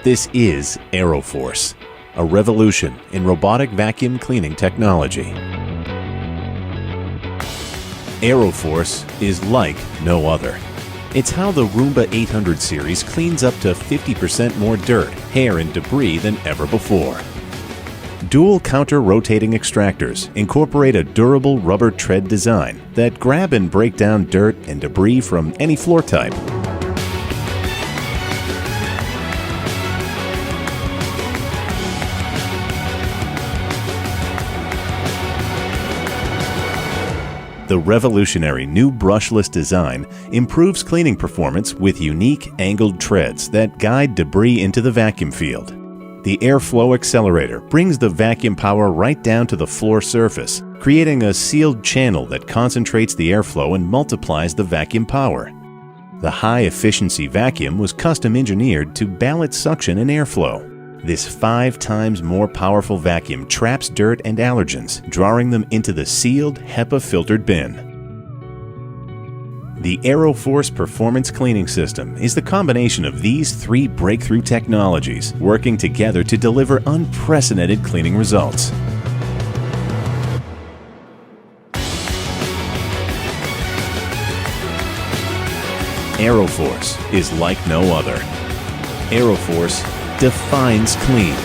This is AeroForce, a revolution in robotic vacuum cleaning technology. AeroForce is like no other. It's how the Roomba 800 series cleans up to 50% more dirt, hair, and debris than ever before. Dual counter-rotating extractors incorporate a durable rubber tread design that grab and break down dirt and debris from any floor type. The revolutionary new brushless design improves cleaning performance with unique angled treads that guide debris into the vacuum field. The airflow accelerator brings the vacuum power right down to the floor surface, creating a sealed channel that concentrates the airflow and multiplies the vacuum power. The high-efficiency vacuum was custom-engineered to balance suction and airflow. This 5 times more powerful vacuum traps dirt and allergens, drawing them into the sealed, HEPA-filtered bin. The AeroForce Performance Cleaning System is the combination of these 3 breakthrough technologies working together to deliver unprecedented cleaning results. AeroForce is like no other. AeroForce defines clean.